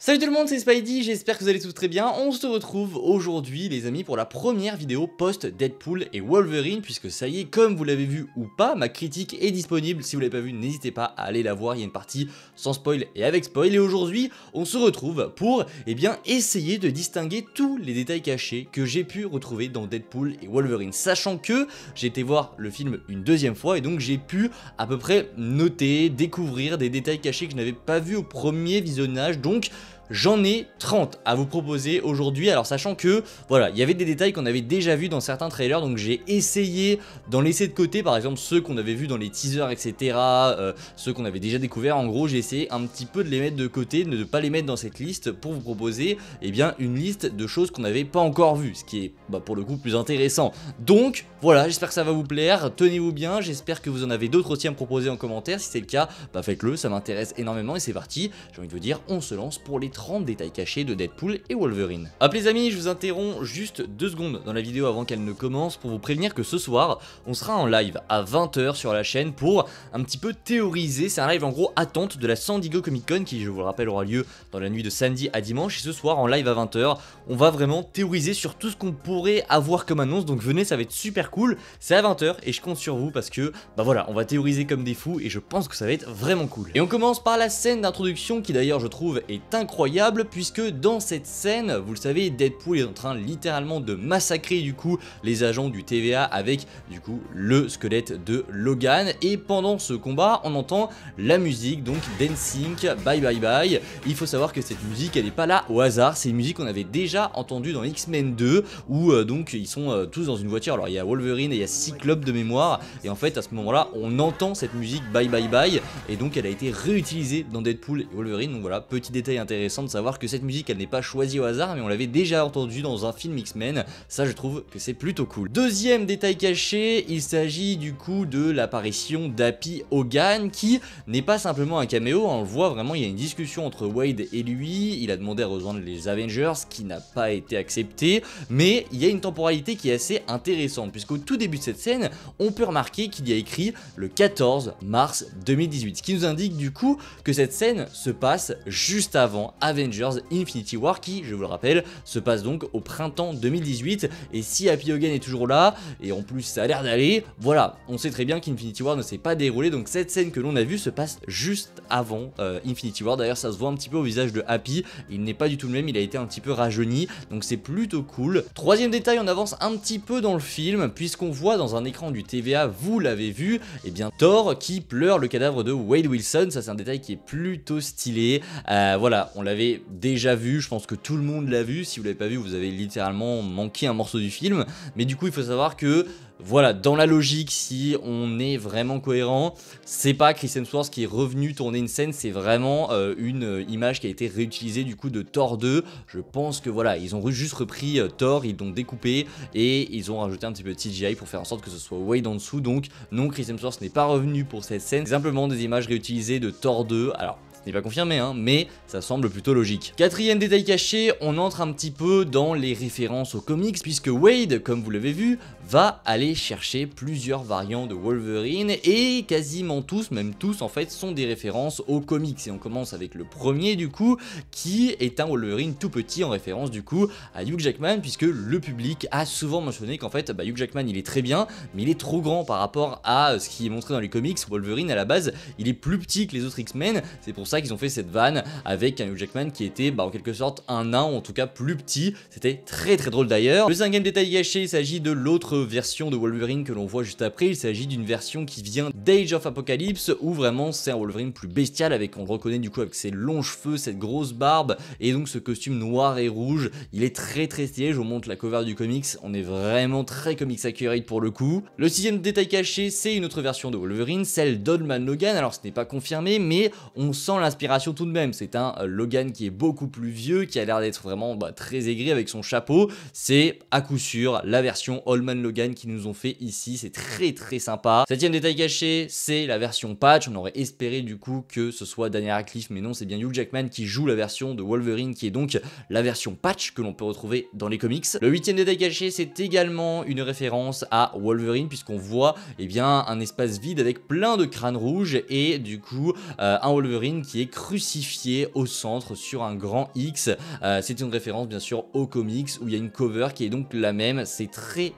Salut tout le monde, c'est Spidey, j'espère que vous allez tous très bien. On se retrouve aujourd'hui les amis pour la première vidéo post-Deadpool et Wolverine, puisque ça y est, comme vous l'avez vu ou pas, ma critique est disponible. Si vous l'avez pas vu, n'hésitez pas à aller la voir, il y a une partie sans spoil et avec spoil. Et aujourd'hui, on se retrouve pour essayer de distinguer tous les détails cachés que j'ai pu retrouver dans Deadpool et Wolverine. Sachant que j'ai été voir le film une deuxième fois et donc j'ai pu à peu près noter, découvrir des détails cachés que je n'avais pas vu au premier visionnage. Donc j'en ai 30 à vous proposer aujourd'hui, alors sachant que voilà, il y avait des détails qu'on avait déjà vus dans certains trailers, donc j'ai essayé d'en laisser de côté, par exemple ceux qu'on avait vus dans les teasers, etc., ceux qu'on avait déjà découverts. En gros, j'ai essayé un petit peu de les mettre de côté, de ne pas les mettre dans cette liste pour vous proposer une liste de choses qu'on n'avait pas encore vues, ce qui est pour le coup plus intéressant. Donc voilà, j'espère que ça va vous plaire, tenez-vous bien, j'espère que vous en avez d'autres aussi à me proposer en commentaire. Si c'est le cas, faites-le, ça m'intéresse énormément et c'est parti. J'ai envie de vous dire, on se lance pour les 30 détails cachés de Deadpool et Wolverine. Hop les amis, je vous interromps juste 2 secondes dans la vidéo avant qu'elle ne commence pour vous prévenir que ce soir, on sera en live à 20 h sur la chaîne pour un petit peu théoriser. C'est un live en gros attente de la San Diego Comic Con qui, je vous le rappelle, aura lieu dans la nuit de samedi à dimanche. Et ce soir en live à 20 h, on va vraiment théoriser sur tout ce qu'on pourrait avoir comme annonce. Donc venez, ça va être super cool. C'est à 20 h et je compte sur vous parce que voilà, on va théoriser comme des fous et je pense que ça va être vraiment cool. Et on commence par la scène d'introduction qui d'ailleurs je trouve est incroyable, puisque dans cette scène, vous le savez, Deadpool est en train littéralement de massacrer du coup les agents du TVA avec du coup le squelette de Logan. Et pendant ce combat, on entend la musique, donc Dancing Bye Bye Bye. Il faut savoir que cette musique, elle n'est pas là au hasard, c'est une musique qu'on avait déjà entendue dans X-Men 2 où donc ils sont tous dans une voiture. Alors il y a Wolverine et il y a Cyclope de mémoire, et en fait à ce moment là on entend cette musique Bye Bye Bye, et donc elle a été réutilisée dans Deadpool et Wolverine. Donc voilà, petit détail intéressant de savoir que cette musique elle n'est pas choisie au hasard, mais on l'avait déjà entendue dans un film X-Men. Ça, je trouve que c'est plutôt cool. Deuxième détail caché, il s'agit du coup de l'apparition d'Happy Hogan, qui n'est pas simplement un caméo. On le voit vraiment, il y a une discussion entre Wade et lui. Il a demandé à rejoindre les Avengers, ce qui n'a pas été accepté, mais il y a une temporalité qui est assez intéressante, puisqu'au tout début de cette scène on peut remarquer qu'il y a écrit le 14 mars 2018, ce qui nous indique du coup que cette scène se passe juste avant Avengers Infinity War, qui, je vous le rappelle, se passe donc au printemps 2018. Et si Happy Hogan est toujours là, et en plus ça a l'air d'aller, voilà, on sait très bien qu'Infinity War ne s'est pas déroulé, donc cette scène que l'on a vue se passe juste avant Infinity War. D'ailleurs ça se voit un petit peu au visage de Happy, il n'est pas du tout le même, il a été un petit peu rajeuni, donc c'est plutôt cool. Troisième détail, on avance un petit peu dans le film, puisqu'on voit dans un écran du TVA, vous l'avez vu, Thor qui pleure le cadavre de Wade Wilson. Ça c'est un détail qui est plutôt stylé. Voilà, on l'avait déjà vu, je pense que tout le monde l'a vu. Si vous l'avez pas vu, vous avez littéralement manqué un morceau du film. Mais du coup, il faut savoir que voilà, dans la logique, si on est vraiment cohérent, c'est pas Chris Hemsworth qui est revenu tourner une scène, c'est vraiment une image qui a été réutilisée du coup de Thor 2. Je pense que voilà, ils ont juste repris Thor, ils l'ont découpé et ils ont rajouté un petit peu de CGI pour faire en sorte que ce soit Wade en dessous. Donc non, Chris Hemsworth n'est pas revenu pour cette scène, c'est simplement des images réutilisées de Thor 2. Alors, ce n'est pas confirmé, mais ça semble plutôt logique. Quatrième détail caché, on entre un petit peu dans les références aux comics, puisque Wade, comme vous l'avez vu, va aller chercher plusieurs variants de Wolverine, et quasiment tous, même tous en fait, sont des références aux comics. Et on commence avec le premier du coup, qui est un Wolverine tout petit, en référence du coup à Hugh Jackman, puisque le public a souvent mentionné qu'en fait Hugh Jackman il est très bien, mais il est trop grand par rapport à ce qui est montré dans les comics. Wolverine à la base, il est plus petit que les autres X-Men, c'est pour ça qu'ils ont fait cette vanne avec un Hugh Jackman qui était en quelque sorte un nain, ou en tout cas plus petit. C'était très drôle d'ailleurs. Le cinquième détail caché, il s'agit de l'autre version de Wolverine que l'on voit juste après. Il s'agit d'une version qui vient d'Age of Apocalypse, où vraiment c'est un Wolverine plus bestial, avec, on le reconnaît du coup avec ses longs cheveux, cette grosse barbe et donc ce costume noir et rouge. Il est très stylé, je vous montre la cover du comics, on est vraiment très comics accurate pour le coup. Le sixième détail caché, c'est une autre version de Wolverine, celle d'Old Man Logan. Alors ce n'est pas confirmé, mais on sent l'inspiration tout de même. C'est un Logan qui est beaucoup plus vieux, qui a l'air d'être vraiment très aigri avec son chapeau. C'est à coup sûr la version Old Man Logan qu'ils nous ont fait ici, c'est très sympa. Septième détail caché, c'est la version patch. On aurait espéré du coup que ce soit Daniel Radcliffe, mais non, c'est bien Hugh Jackman qui joue la version de Wolverine, qui est donc la version patch que l'on peut retrouver dans les comics. Le huitième détail caché, c'est également une référence à Wolverine, puisqu'on voit bien un espace vide avec plein de crânes rouges et du coup un Wolverine qui est crucifié au centre sur un grand X. C'est une référence bien sûr aux comics où il y a une cover qui est donc la même. C'est très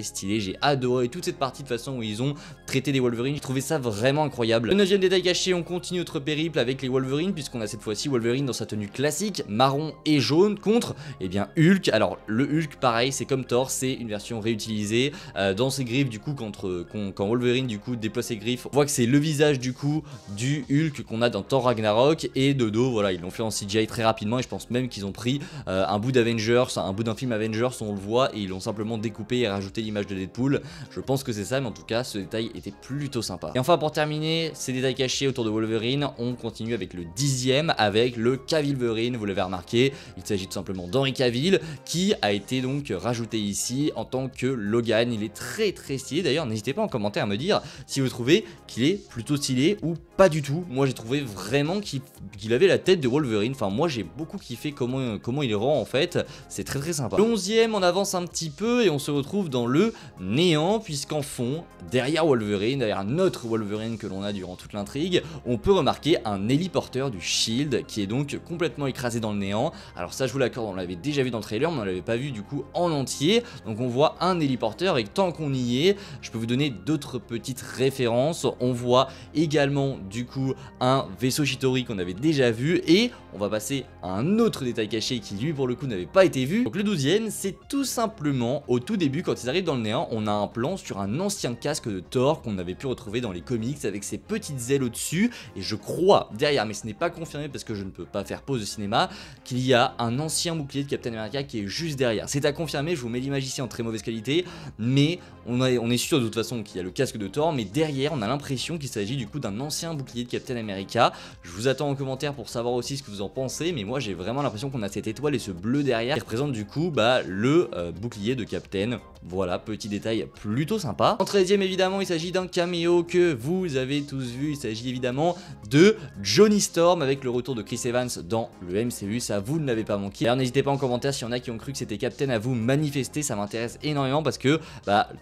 stylé. J'ai adoré toute cette partie de façon où ils ont traité des Wolverines. J'ai trouvé ça vraiment incroyable. Le neuvième détail caché, on continue notre périple avec les Wolverines, puisqu'on a cette fois-ci Wolverine dans sa tenue classique, marron et jaune, contre Hulk. Alors le Hulk, pareil, c'est comme Thor, c'est une version réutilisée dans ses griffes. Du coup, quand Wolverine du coup déploie ses griffes, on voit que c'est le visage du coup du Hulk qu'on a dans Thor Ragnarok, et de dos, voilà, ils l'ont fait en CGI très rapidement, et je pense même qu'ils ont pris un bout d'Avengers, un bout d'un film Avengers, on le voit, et ils l'ont simplement découpé et rajouté l'image de Deadpool. Je pense que c'est ça, mais en tout cas, ce détail était plutôt sympa. Et enfin, pour terminer ces détails cachés autour de Wolverine, on continue avec le 10e, avec le Cavillverine. Vous l'avez remarqué, il s'agit tout simplement d'Henry Cavill, qui a été donc rajouté ici en tant que Logan. Il est très stylé. D'ailleurs, n'hésitez pas en commentaire à me dire si vous trouvez qu'il est plutôt stylé ou pas du tout. Moi, j'ai trouvé vraiment qu'il avait la tête de Wolverine. Enfin, moi, j'ai beaucoup kiffé comment il rend en fait. C'est très sympa. Le 11e, on avance un petit peu et on se retrouve dans le néant, puisqu'en fond, derrière Wolverine, derrière notre Wolverine que l'on a durant toute l'intrigue, on peut remarquer un héliporteur du Shield qui est donc complètement écrasé dans le néant. Alors ça, je vous l'accorde, on l'avait déjà vu dans le trailer, mais on l'avait pas vu du coup en entier. Donc on voit un héliporteur, et tant qu'on y est, je peux vous donner d'autres petites références. On voit également du coup un vaisseau Chitauri qu'on avait déjà vu, et on va passer à un autre détail caché qui lui pour le coup n'avait pas été vu. Donc le 12e, c'est tout simplement au tout début, quand ils arrivent dans le néant, on a un plan sur un ancien casque de Thor qu'on avait pu retrouver dans les comics avec ses petites ailes au-dessus, et je crois derrière, mais ce n'est pas confirmé parce que je ne peux pas faire pause de cinéma, qu'il y a un ancien bouclier de Captain America qui est juste derrière. C'est à confirmer, je vous mets l'image ici en très mauvaise qualité, mais on est sûr de toute façon qu'il y a le casque de Thor, mais derrière on a l'impression qu'il s'agit du coup d'un ancien bouclier de Captain America. Je vous attends en commentaire pour savoir aussi ce que vous en pensez, mais moi j'ai vraiment l'impression qu'on a cette étoile et ce bleu derrière qui représente du coup le bouclier de Captain. Voilà, petit détail plutôt sympa. En 13e, évidemment, il s'agit d'un caméo que vous avez tous vu. Il s'agit évidemment de Johnny Storm avec le retour de Chris Evans dans le MCU. Ça, vous ne l'avez pas manqué. Alors n'hésitez pas en commentaire s'il y en a qui ont cru que c'était Captain, à vous manifester. Ça m'intéresse énormément parce que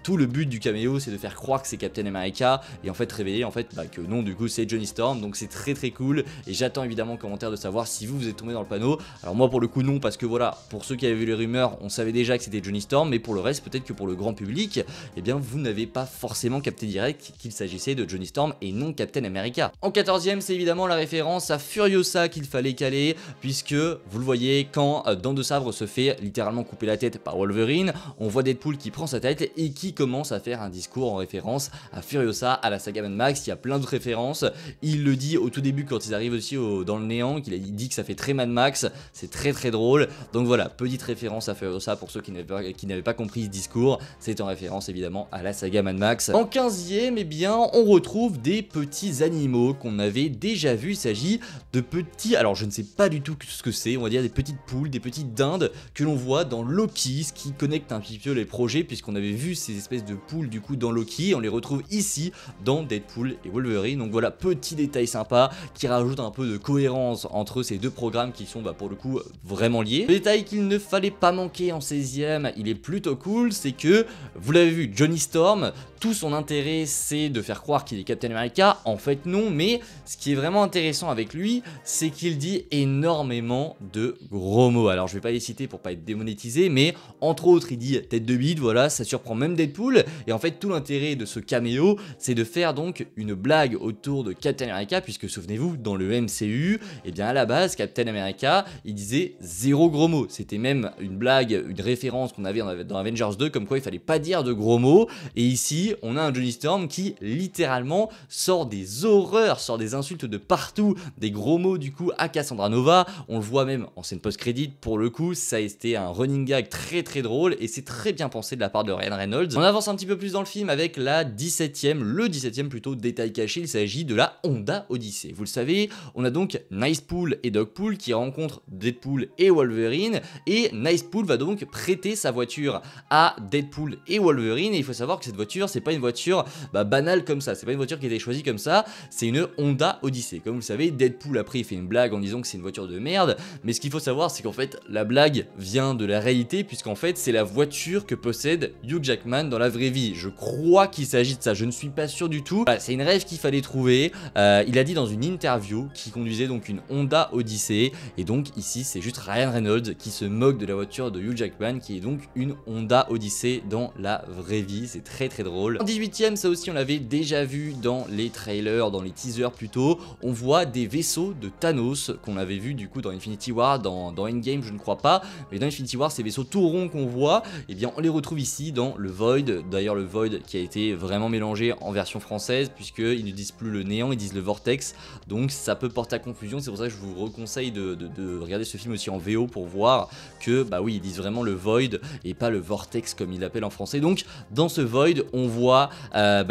tout le but du caméo, c'est de faire croire que c'est Captain America et en fait révéler que non, du coup c'est Johnny Storm. Donc c'est très cool, et j'attends évidemment en commentaire de savoir si vous êtes tombé dans le panneau. Alors moi pour le coup non, parce que voilà, pour ceux qui avaient vu les rumeurs, on savait déjà que c'était Johnny Storm, mais pour le reste, peut-être que pour le grand public, vous n'avez pas forcément capté direct qu'il s'agissait de Johnny Storm et non Captain America. En 14e, c'est évidemment la référence à Furiosa qu'il fallait caler, puisque vous le voyez, quand Dent de Sabre se fait littéralement couper la tête par Wolverine, on voit Deadpool qui prend sa tête et qui commence à faire un discours en référence à Furiosa, à la saga Mad Max. Il y a plein de références. Il le dit au tout début quand ils arrivent aussi dans le néant, il dit que ça fait très Mad Max. C'est très drôle. Donc voilà, petite référence à Furiosa pour ceux qui n'avaient pas compris ce discours. C'est en référence évidemment à la saga Mad Max. En 15e, on retrouve des petits animaux qu'on avait déjà vus. Il s'agit de petits, alors je ne sais pas du tout ce que c'est, on va dire des petites poules, des petites dindes que l'on voit dans Loki, ce qui connecte un petit peu les projets, puisqu'on avait vu ces espèces de poules du coup dans Loki. On les retrouve ici dans Deadpool et Wolverine. Donc voilà, petit détail sympa qui rajoute un peu de cohérence entre ces deux programmes qui sont pour le coup vraiment liés. Le détail qu'il ne fallait pas manquer en 16e, il est plutôt cool, c'est que vous l'avez vu, Johnny Storm, tout son intérêt c'est de faire croire qu'il est Captain America. En fait non, mais ce qui est vraiment intéressant avec lui, c'est qu'il dit énormément de gros mots. Alors je vais pas les citer pour pas être démonétisé, mais entre autres il dit tête de bite, voilà, ça surprend même Deadpool. Et en fait tout l'intérêt de ce caméo, c'est de faire donc une blague autour de Captain America, puisque souvenez-vous, dans le MCU, à la base Captain America, il disait zéro gros mots. C'était même une blague, une référence qu'on avait dans Avengers 2, comme quoi il fallait pas dire de gros mots. Et ici on a un Johnny Storm qui littéralement sort des horreurs, sort des insultes de partout, des gros mots du coup à Cassandra Nova. On le voit même en scène post-crédit. Pour le coup, ça a été un running gag très drôle, et c'est très bien pensé de la part de Ryan Reynolds. On avance un petit peu plus dans le film avec le 17e plutôt détail caché. Il s'agit de la Honda Odyssey. Vous le savez, on a donc Nicepool et Dogpool qui rencontrent Deadpool et Wolverine, et Nicepool va donc prêter sa voiture à Deadpool et Wolverine, et il faut savoir que cette voiture, c'est pas une voiture banale comme ça, c'est pas une voiture qui a été choisie comme ça, c'est une Honda Odyssey. Comme vous le savez, Deadpool après il fait une blague en disant que c'est une voiture de merde, mais ce qu'il faut savoir c'est qu'en fait la blague vient de la réalité, puisqu'en fait c'est la voiture que possède Hugh Jackman dans la vraie vie. Je crois qu'il s'agit de ça, je ne suis pas sûr du tout. Voilà, c'est une rêve qu'il fallait trouver. Il a dit dans une interview qu'il conduisait donc une Honda Odyssey, et donc ici c'est juste Ryan Reynolds qui se moque de la voiture de Hugh Jackman qui est donc une Honda Odyssey dans la vraie vie. C'est très très drôle. En 18ème, ça aussi on l'avait déjà vu dans les trailers, dans les teasers plutôt, on voit des vaisseaux de Thanos qu'on avait vu du coup dans Infinity War, dans Endgame je ne crois pas, mais dans Infinity War ces vaisseaux tout ronds qu'on voit, et bien on les retrouve ici dans le Void. D'ailleurs le Void qui a été vraiment mélangé en version française, puisqu'ils ne disent plus le néant, ils disent le vortex, donc ça peut porter à confusion. C'est pour ça que je vous reconseille de regarder ce film aussi en VO pour voir que bah oui, ils disent vraiment le Void et pas le vortex comme ils l'appellent en français. Donc dans ce Void on voit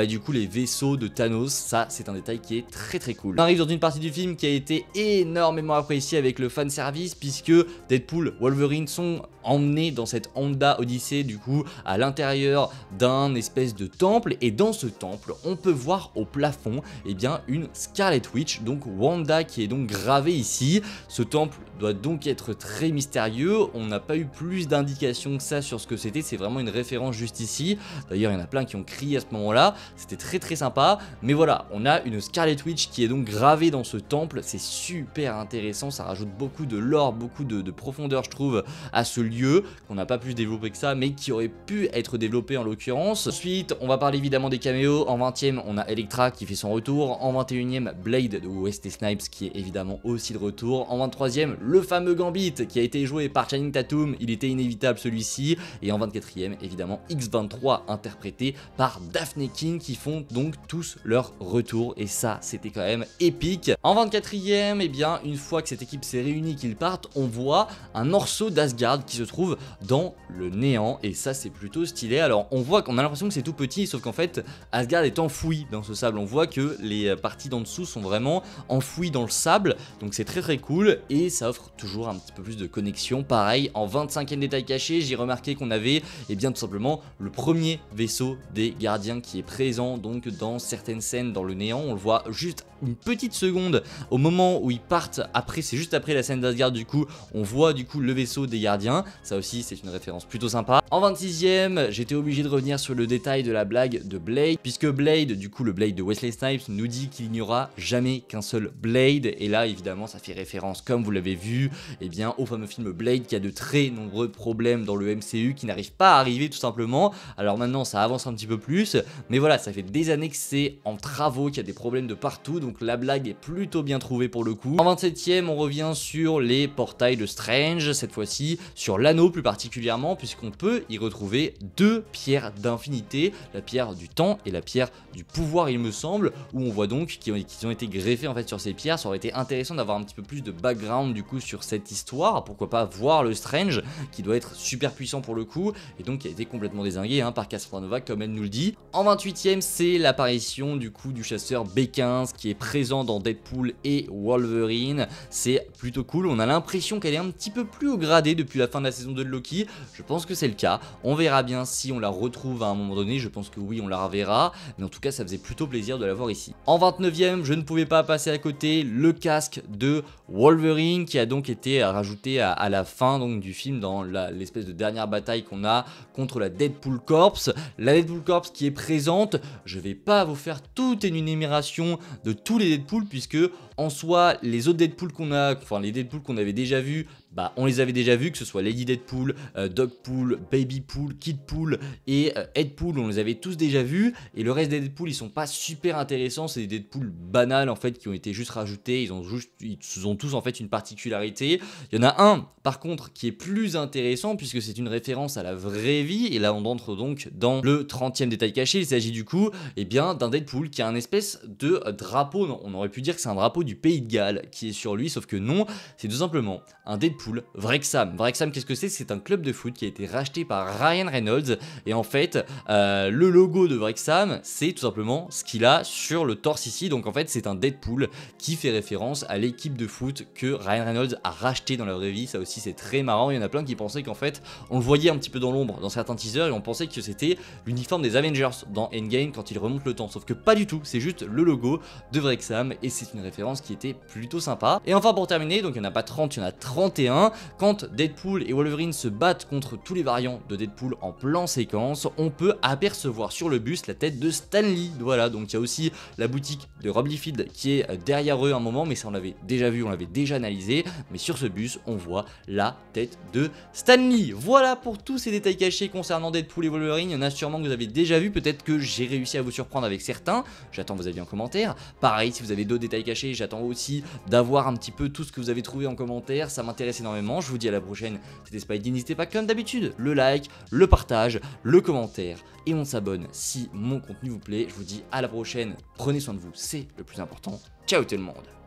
du coup les vaisseaux de Thanos. Ça c'est un détail qui est très très cool. On arrive dans une partie du film qui a été énormément appréciée avec le fanservice, puisque Deadpool, Wolverine sont emmenés dans cette Honda Odyssey du coup à l'intérieur d'un espèce de temple, et dans ce temple on peut voir au plafond une Scarlet Witch, donc Wanda, qui est donc gravée ici. Ce temple doit donc être très mystérieux, on n'a pas eu plus d'indications que ça sur ce que c'était, c'est vraiment une référence juste ici. D'ailleurs il y en a plein qui ont crié à ce moment là, c'était très très sympa, mais voilà, on a une Scarlet Witch qui est donc gravée dans ce temple, c'est super intéressant, ça rajoute beaucoup de lore, beaucoup de profondeur je trouve à ce lieu, qu'on n'a pas plus développé que ça, mais qui aurait pu être développé en l'occurrence. Ensuite on va parler évidemment des caméos. En 20ème on a Elektra qui fait son retour, en 21ème Blade de Wesley Snipes qui est évidemment aussi de retour, en 23ème le fameux Gambit qui a été joué par Channing Tatum, il était inévitable celui-ci, et en 24ème évidemment X-23 interprété par Daphne King, qui font donc tous leur retour, et ça c'était quand même épique. En 24ème, une fois que cette équipe s'est réunie, qu'ils partent, on voit un morceau d'Asgard qui se trouve dans le néant, et ça c'est plutôt stylé. Alors on voit qu'on a l'impression que c'est tout petit, sauf qu'en fait Asgard est enfoui dans ce sable, on voit que les parties d'en dessous sont vraiment enfouies dans le sable, donc c'est très très cool, et ça offre toujours un petit peu plus de connexion. Pareil, en 25ème détail caché, j'ai remarqué qu'on avait tout simplement le premier vaisseau des gardiens qui est présent donc dans certaines scènes dans le néant. On le voit juste une petite seconde au moment où ils partent, après c'est juste après la scène d'Asgard, du coup on voit du coup le vaisseau des gardiens, ça aussi c'est une référence plutôt sympa. En 26ème, j'étais obligé de revenir sur le détail de la blague de Blade, puisque Blade, du coup le Blade de Wesley Snipes, nous dit qu'il n'y aura jamais qu'un seul Blade, et là évidemment ça fait référence, comme vous l'avez vu, au fameux film Blade qui a de très nombreux problèmes dans le MCU, qui n'arrive pas à arriver tout simplement. Alors maintenant ça avance un petit peu plus, mais voilà, ça fait des années que c'est en travaux, qu'il y a des problèmes de partout, donc la blague est plutôt bien trouvée pour le coup. En 27ème, on revient sur les portails de Strange, cette fois-ci sur l'anneau plus particulièrement, puisqu'on peut y retrouver deux pierres d'infinité, la pierre du temps et la pierre du pouvoir il me semble, où on voit donc qu'ils ont été greffés en fait sur ces pierres. Ça aurait été intéressant d'avoir un petit peu plus de background du coup sur cette histoire, pourquoi pas voir le Strange qui doit être super puissant pour le coup, et donc qui a été complètement dézingué par Cassandra Nova comme elle nous le dit. En 28ème, c'est l'apparition du coup du chasseur B15 qui est présent dans Deadpool et Wolverine. C'est plutôt cool, on a l'impression qu'elle est un petit peu plus haut gradée depuis la fin de la saison 2 de Loki, je pense que c'est le cas, on verra bien si on la retrouve à un moment donné, je pense que oui on la reverra, mais en tout cas ça faisait plutôt plaisir de la voir ici. En 29ème, je ne pouvais pas passer à côté, le casque de Wolverine qui a donc été rajouté à la fin donc du film, dans l'espèce de dernière bataille qu'on a contre la Deadpool Corps. La Deadpool Corps qui est présente, je vais pas vous faire toute une énumération de tous les Deadpool, puisque en soi les autres Deadpool qu'on a, enfin les Deadpool qu'on avait déjà vus, on les avait déjà vus, que ce soit Lady Deadpool, Dogpool, Babypool, Kidpool et Headpool, on les avait tous déjà vus, et le reste des Deadpool ils sont pas super intéressants, c'est des Deadpool banals en fait qui ont été juste rajoutés, ils ont tous en fait une particularité. Il y en a un par contre qui est plus intéressant puisque c'est une référence à la vraie vie, et là on entre donc dans le 30e détail caché. Il s'agit du coup d'un Deadpool qui a un espèce de drapeau, on aurait pu dire que c'est un drapeau drapeau du pays de Galles qui est sur lui, sauf que non, c'est tout simplement un Deadpool Wrexham. Wrexham, qu'est-ce que c'est? C'est un club de foot qui a été racheté par Ryan Reynolds, et en fait, le logo de Wrexham, c'est tout simplement ce qu'il a sur le torse ici, donc en fait, c'est un Deadpool qui fait référence à l'équipe de foot que Ryan Reynolds a racheté dans la vraie vie. Ça aussi, c'est très marrant. Il y en a plein qui pensaient qu'en fait, on le voyait un petit peu dans l'ombre dans certains teasers, et on pensait que c'était l'uniforme des Avengers dans Endgame quand il remonte le temps, sauf que pas du tout, c'est juste le logo de Wrexham, et c'est une référence qui était plutôt sympa. Et enfin, pour terminer, donc il n'y en a pas 30, il y en a 31. Quand Deadpool et Wolverine se battent contre tous les variants de Deadpool en plan séquence, on peut apercevoir sur le buste la tête de Stan Lee. Voilà, donc il y a aussi la boutique de Rob Liefeld qui est derrière eux un moment, mais ça on l'avait déjà vu, on l'avait déjà analysé, mais sur ce buste on voit la tête de Stan Lee. Voilà pour tous ces détails cachés concernant Deadpool et Wolverine. Il y en a sûrement que vous avez déjà vu, peut-être que j'ai réussi à vous surprendre avec certains. J'attends vos avis en commentaire. Pareil, si vous avez d'autres détails cachés, j'attends aussi d'avoir un petit peu tout ce que vous avez trouvé en commentaire, ça m'intéresse énormément. Je vous dis à la prochaine, c'était Spidey, n'hésitez pas comme d'habitude, le like, le partage, le commentaire, et on s'abonne si mon contenu vous plaît. Je vous dis à la prochaine, prenez soin de vous, c'est le plus important. Ciao tout le monde.